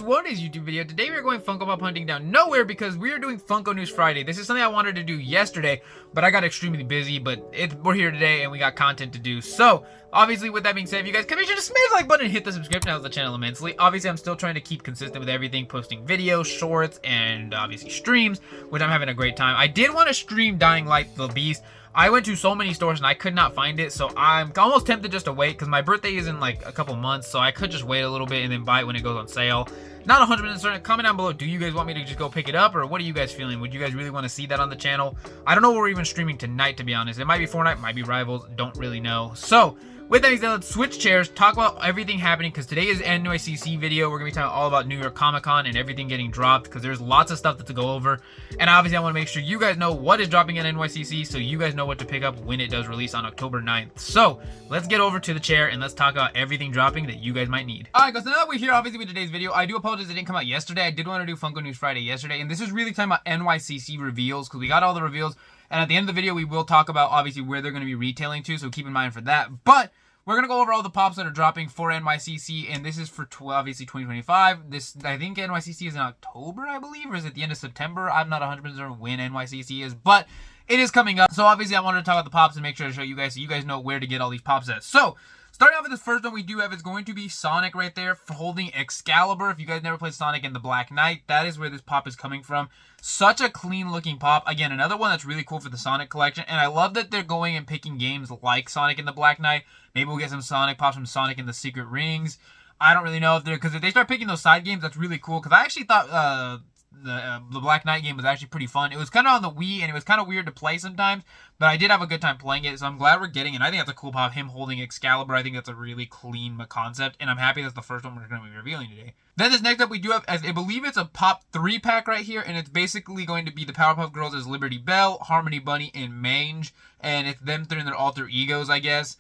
what is YouTube video? Today we are going Funko Pop hunting down nowhere because we are doing Funko News Friday. This is something I wanted to do yesterday, but I got extremely busy, but we're here today and we got content to do. So, obviously with that being said, if you guys can make sure to smash the like button and hit the subscription, helps the channel immensely. Obviously, I'm still trying to keep consistent with everything, posting videos, shorts, and obviously streams, which I'm having a great time. I did want to stream Dying Light the Beast. I went to so many stores and I could not find it, so I'm almost tempted just to wait because my birthday is in like a couple months, so I could just wait a little bit and then buy it when it goes on sale. Not 100% certain. Comment down below, do you guys want me to just go pick it up, or what are you guys feeling? Would you guys really want to see that on the channel? I don't know what we're even streaming tonight, to be honest. It might be Fortnite, might be Rivals, don't really know. So, with that being said, let's switch chairs, talk about everything happening, because today is NYCC video. We're going to be talking all about New York Comic Con and everything getting dropped, because there's lots of stuff to go over. And obviously, I want to make sure you guys know what is dropping at NYCC, so you guys know what to pick up when it does release on October 9th. So, let's get over to the chair, and let's talk about everything dropping that you guys might need. Alright guys, so now that we're here, obviously, with today's video, I do apologize it didn't come out yesterday. I did want to do Funko News Friday yesterday, and this is really talking about NYCC reveals, because we got all the reveals, and at the end of the video, we will talk about, obviously, where they're going to be retailing to, so keep in mind for that. But we're going to go over all the pops that are dropping for NYCC, and this is for, obviously, 2025. This, I think NYCC is in October, I believe, or is it the end of September? I'm not 100% sure when NYCC is, but it is coming up. So, obviously, I wanted to talk about the pops and make sure to show you guys so you guys know where to get all these pops at. So, starting off with this first one we do have is going to be Sonic right there holding Excalibur. If you guys never played Sonic in the Black Knight, that is where this pop is coming from. Such a clean looking pop. Again, another one that's really cool for the Sonic collection. And I love that they're going and picking games like Sonic in the Black Knight. Maybe we'll get some Sonic pops from Sonic in the Secret Rings. I don't really know if they're, because if they start picking those side games, that's really cool. Because I actually thought the Black Knight game was actually pretty fun. It was kind of on the Wii, and it was kind of weird to play sometimes, but I did have a good time playing it, so I'm glad we're getting it. I think that's a cool pop, him holding Excalibur. I think that's a really clean concept, and I'm happy that's the first one we're going to be revealing today. Then this next up we do have, as I believe it's a pop 3-pack right here, and it's basically going to be the Powerpuff Girls as Liberty Bell, Harmony Bunny, and Mange, and it's them through their alter egos, I guess.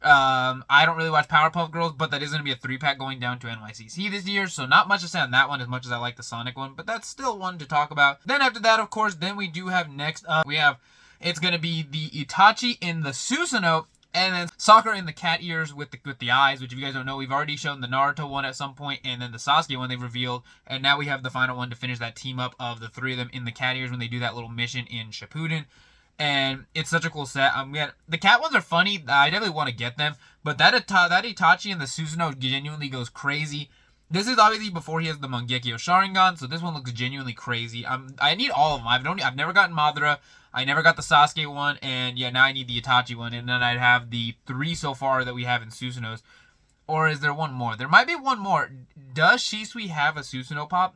I don't really watch Powerpuff Girls, but that is going to be a 3-pack going down to NYCC this year, so not much to say on that one as much as I like the Sonic one, but that's still one to talk about. Then after that, of course, then we do have next up, we have, it's going to be the Itachi in the Susanoo, and then Sakura in the cat ears with the eyes, which if you guys don't know, we've already shown the Naruto one at some point, and then the Sasuke one they've revealed, and now we have the final one to finish that team up of the three of them in the cat ears when they do that little mission in Shippuden. And it's such a cool set. The cat ones are funny. I definitely want to get them. But that Itachi in the Susanoo genuinely goes crazy. This is obviously before he has the Mangekyo Sharingan, so this one looks genuinely crazy. I need all of them. I've never gotten Madara. I never got the Sasuke one. And yeah, now I need the Itachi one. And then I'd have the 3 so far that we have in Susanoo's. Or is there one more? There might be one more. Does Shisui have a Susanoo pop?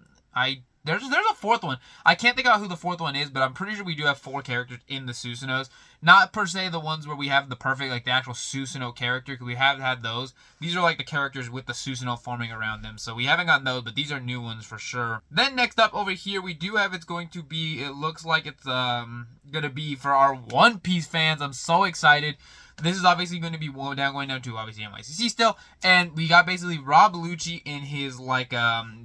There's a 4th one. I can't think out who the 4th one is, but I'm pretty sure we do have 4 characters in the Susanoo's. Not per se the ones where we have the perfect, like the actual Susanoo character, because we have had those. These are like the characters with the Susanoo forming around them. So we haven't gotten those, but these are new ones for sure. Then next up over here, we do have, it's going to be, it looks like it's going to be for our One Piece fans. I'm so excited. This is obviously going to be going down to obviously NYCC still, and we got basically Rob Lucci in his like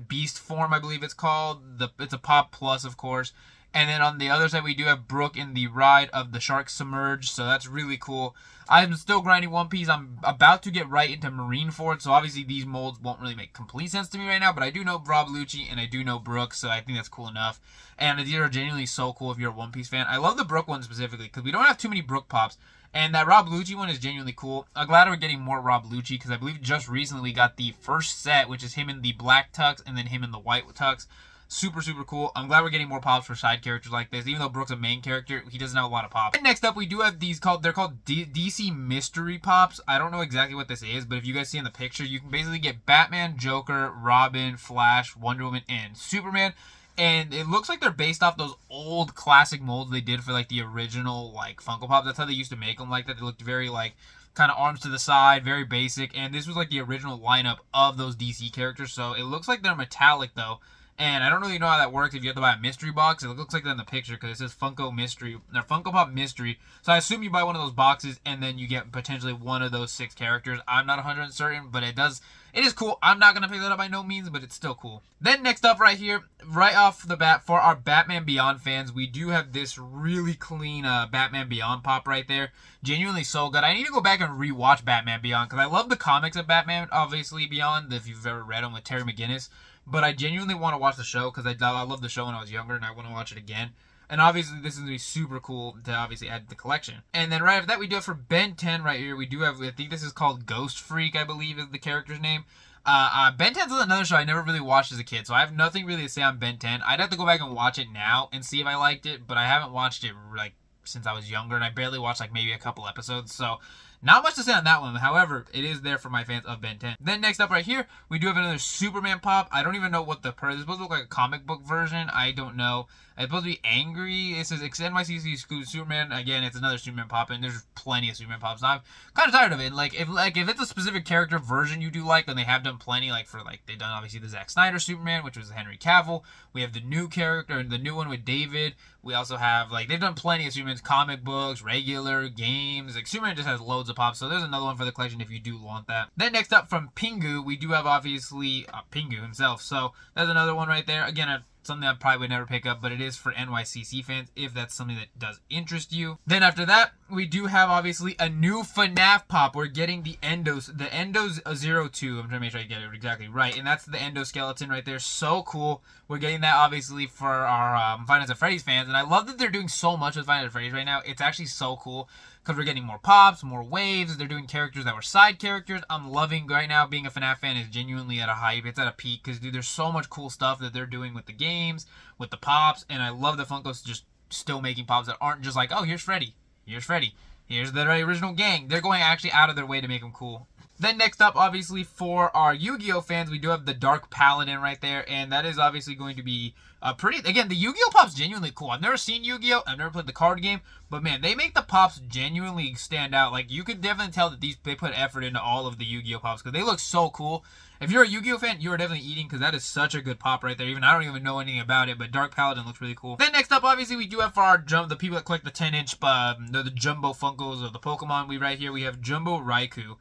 beast form, I believe it's called. It's a pop plus, of course, and then on the other side we do have Brook in the ride of the Shark Submerge, so that's really cool. I'm still grinding One Piece. I'm about to get right into Marineford, so obviously these molds won't really make complete sense to me right now, but I do know Rob Lucci and I do know Brook, so I think that's cool enough. And these are genuinely so cool if you're a One Piece fan. I love the Brook one specifically because we don't have too many Brook pops. And that Rob Lucci one is genuinely cool. I'm glad we're getting more Rob Lucci because I believe just recently we got the first set, which is him in the black tux and then him in the white tux. Super, super cool. I'm glad we're getting more pops for side characters like this. Even though Brook's a main character, he doesn't have a lot of pops. And next up, we do have these they're called DC Mystery Pops. I don't know exactly what this is, but if you guys see in the picture, you can basically get Batman, Joker, Robin, Flash, Wonder Woman, and Superman. And it looks like they're based off those old classic molds they did for like the original like Funko Pop. That's how they used to make them like that. They looked very like kind of arms to the side, very basic. And this was like the original lineup of those DC characters. So it looks like they're metallic though. And I don't really know how that works if you have to buy a mystery box. It looks like that in the picture because it says Funko Mystery, or Funko Pop Mystery. So I assume you buy one of those boxes and then you get potentially one of those 6 characters. I'm not 100% certain, but it does It is cool. I'm not going to pick that up by no means, but it's still cool. Then next up right here, right off the bat, for our Batman Beyond fans, we do have this really clean Batman Beyond pop right there. Genuinely so good. I need to go back and rewatch Batman Beyond because I love the comics of Batman, obviously, Beyond, if you've ever read them with Terry McGinnis. But I genuinely want to watch the show because I love the show when I was younger and I want to watch it again. And obviously, this is going to be super cool to obviously add to the collection. And then right after that, we do have for Ben 10 right here. We do have, I think this is called Ghost Freak, I believe is the character's name. Ben 10 is another show I never really watched as a kid, so I have nothing really to say on Ben 10. I'd have to go back and watch it now and see if I liked it, but I haven't watched it like since I was younger, and I barely watched like maybe a couple episodes, so not much to say on that one. However, it is there for my fans of Ben 10. Then next up right here, we do have another Superman pop. I don't even know what the it's supposed to look like a comic book version. I don't know. It's supposed to be angry. It says NYCC excludes Superman. Again, it's another Superman pop, and there's plenty of Superman pops. Now, I'm kind of tired of it. If it's a specific character version you do like, then they have done plenty. They've done obviously the Zack Snyder Superman, which was Henry Cavill. We have the new character, the new one with David. We also have they've done plenty of Superman's comic books, regular games. Superman just has loads of pops, so there's another one for the collection if you do want that. Then next up from Pingu, we do have obviously Pingu himself. So there's another one right there. Again, something I probably would never pick up, but it is for NYCC fans if that's something that does interest you. Then after that, we do have obviously a new FNAF pop. We're getting the Endos 02. I'm trying to make sure I get it exactly right, and that's the endoskeleton right there. So cool. We're getting that obviously for our Five Nights at Freddy's fans, and I love that they're doing so much with Five Nights at Freddy's right now. It's actually so cool because we're getting more pops, more waves. They're doing characters that were side characters. I'm loving right now. Being a FNAF fan is genuinely at a hype. It's at a peak because, dude, there's so much cool stuff that they're doing with the games, with the pops, and I love that Funko's just still making pops that aren't just like, oh, here's Freddy, here's the original gang. They're going actually out of their way to make them cool. Then next up, obviously, for our Yu-Gi-Oh fans, we do have the Dark Paladin right there, and that is obviously going to be again, the Yu-Gi-Oh pop's genuinely cool. I've never seen Yu-Gi-Oh, I've never played the card game, but man, they make the pops genuinely stand out. You could definitely tell that they put effort into all of the Yu-Gi-Oh pops because they look so cool. If you're a Yu-Gi-Oh fan, you are definitely eating because that is such a good pop right there. Even I don't even know anything about it, but Dark Paladin looks really cool. Then next up, obviously, we do have for our the people that collect the 10-inch, the Jumbo Funkos of the Pokemon. Right here, we have Jumbo Raikou.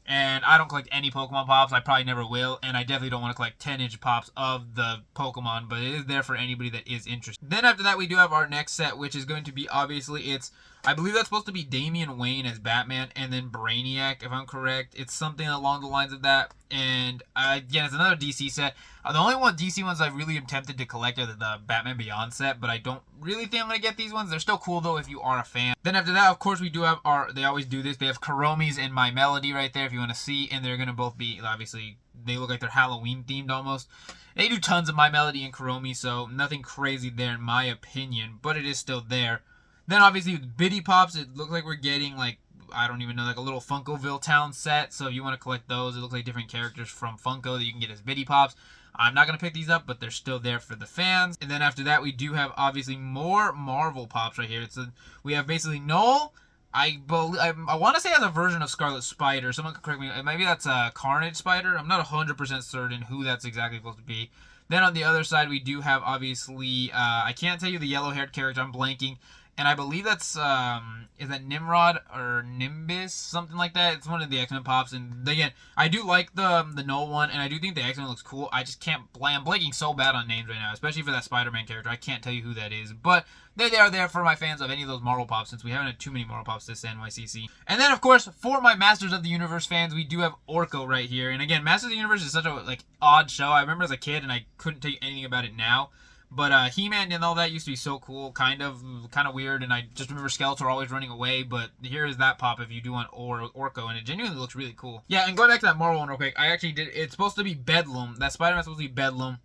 And I don't collect any Pokemon pops. I probably never will. And I definitely don't want to collect 10-inch pops of the Pokemon. But it is there for anybody that is interested. Then after that, we do have our next set, which is going to be, obviously, I believe that's supposed to be Damian Wayne as Batman and then Brainiac, if I'm correct. It's something along the lines of that. And again, it's another DC set. The only DC ones I really am tempted to collect are the Batman Beyond set, but I don't really think I'm going to get these ones. They're still cool, though, if you are a fan. Then after that, of course, we do have they always do this. They have Kuromi's and My Melody right there, if you want to see. And they're going to both be, obviously, they look like they're Halloween-themed almost. They do tons of My Melody and Kuromi, so nothing crazy there in my opinion, but it is still there. Then, obviously, with Biddy Pops, it looks like we're getting, I don't even know, a little Funkoville Town set. So if you want to collect those, it looks like different characters from Funko that you can get as Biddy Pops. I'm not going to pick these up, but they're still there for the fans. And then after that, we do have, obviously, more Marvel Pops right here. We have basically Null. I want to say as a version of Scarlet Spider. Someone can correct me. Maybe that's a Carnage Spider. I'm not 100% certain who that's exactly supposed to be. Then on the other side, we do have, obviously, I can't tell you the yellow-haired character. I'm blanking. And I believe that's, is that Nimrod or Nimbus? Something like that. It's one of the X-Men pops. And again, I do like the Null one, and I do think the X-Men looks cool. I just can't I'm blanking so bad on names right now, especially for that Spider-Man character. I can't tell you who that is. But they are there for my fans of any of those Marvel pops, since we haven't had too many Marvel pops this NYCC. And then, of course, for my Masters of the Universe fans, we do have Orko right here. And again, Masters of the Universe is such a, odd show. I remember as a kid, and I couldn't tell you anything about it now. But He-Man and all that used to be so cool, kind of weird, and I just remember Skeletor always running away, but here is that pop if you do want Orko, and it genuinely looks really cool. Yeah, and going back to that Marvel one real quick, I actually did, it's supposed to be Bedlam. That Spider-Man's supposed to be Bedlam.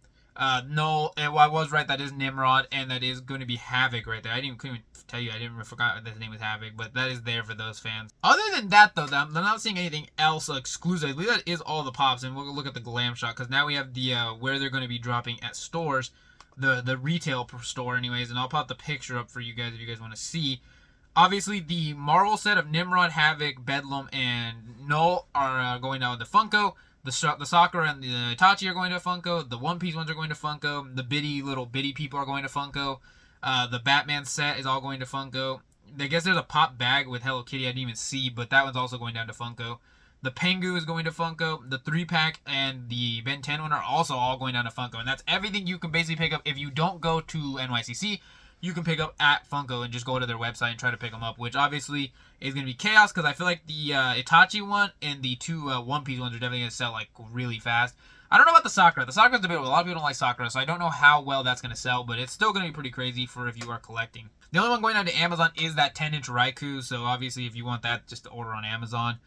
No, and I was right, that is Nimrod, and that is going to be Havoc right there. Couldn't even tell you, I forgot that his name was Havoc, but that is there for those fans. Other than that, though, I'm not seeing anything else exclusive. I believe that is all the pops, and we'll look at the glam shot, because now we have the, where they're going to be dropping at stores. The retail store anyways, and I'll pop the picture up for you guys if you guys want to see. Obviously, the Marvel set of Nimrod, Havoc, Bedlam, and Null are going out with the Funko. The Sakura and the Itachi are going to Funko. The One Piece ones are going to Funko. The little Biddy people are going to Funko. The Batman set is all going to Funko. I guess there's a pop bag with Hello Kitty I didn't even see, but that one's also going down to Funko. The Pengu is going to Funko. The 3-pack and the Ben 10 one are also all going down to Funko. And that's everything you can basically pick up. If you don't go to NYCC, you can pick up at Funko and just go to their website and try to pick them up, which obviously is going to be chaos because I feel like the Itachi one and the two One Piece ones are definitely going to sell like really fast. I don't know about the Sakura. The Sakura's debatable. A lot of people don't like Sakura, so I don't know how well that's going to sell, but it's still going to be pretty crazy for if you are collecting. The only one going down to Amazon is that 10-inch Raikou, so obviously if you want that, just order on Amazon.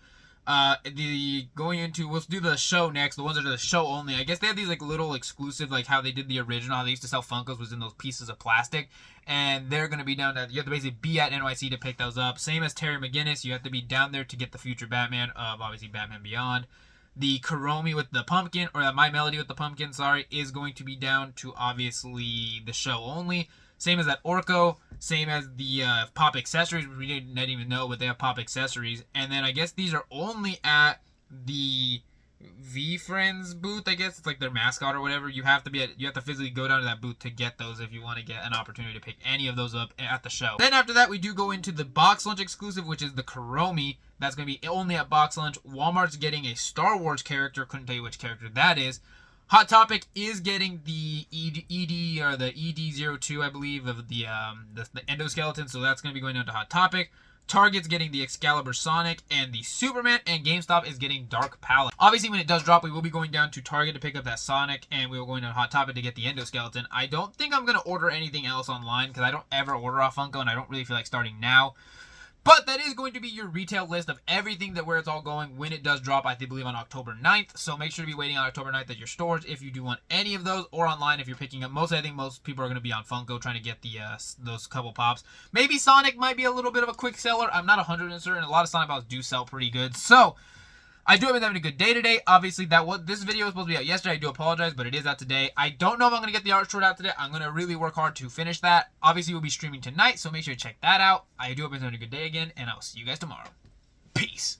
We'll do the show next. The ones that are the show only. I guess they have these like little exclusive, like how they did the original. How they used to sell Funkos was in those pieces of plastic, and they're gonna be down. You have to basically be at NYC to pick those up. Same as Terry McGinnis, you have to be down there to get the future Batman of obviously Batman Beyond. The Kuromi with the pumpkin, or the My Melody with the pumpkin, sorry, is going to be down to obviously the show only. Same as that Orko, same as the pop accessories, which we didn't even know, but they have pop accessories. And then I guess these are only at the V-Friends booth, I guess. It's like their mascot or whatever. You have to physically go down to that booth to get those if you want to get an opportunity to pick any of those up at the show. Then after that, we do go into the Box Lunch exclusive, which is the Kuromi. That's going to be only at Box Lunch. Walmart's getting a Star Wars character. Couldn't tell you which character that is. Hot Topic is getting the ED or the ED02, I believe, of the endoskeleton, so that's going to be going down to Hot Topic. Target's getting the Excalibur Sonic and the Superman, and GameStop is getting Dark Palette. Obviously, when it does drop, we will be going down to Target to pick up that Sonic, and we will go down to Hot Topic to get the endoskeleton. I don't think I'm going to order anything else online because I don't ever order off Funko, and I don't really feel like starting now. But that is going to be your retail list of everything where it's all going when it does drop, I believe, on October 9th. So make sure to be waiting on October 9th at your stores if you do want any of those, or online if you're picking up. I think most people are going to be on Funko trying to get those couple pops. Maybe Sonic might be a little bit of a quick seller. I'm not 100% certain. A lot of Sonic pops do sell pretty good. So I do have been having a good day today. Obviously, this video was supposed to be out yesterday. I do apologize, but it is out today. I don't know if I'm going to get the art short out today. I'm going to really work hard to finish that. Obviously, we'll be streaming tonight, so make sure to check that out. I do hope you're having a good day again, and I will see you guys tomorrow. Peace.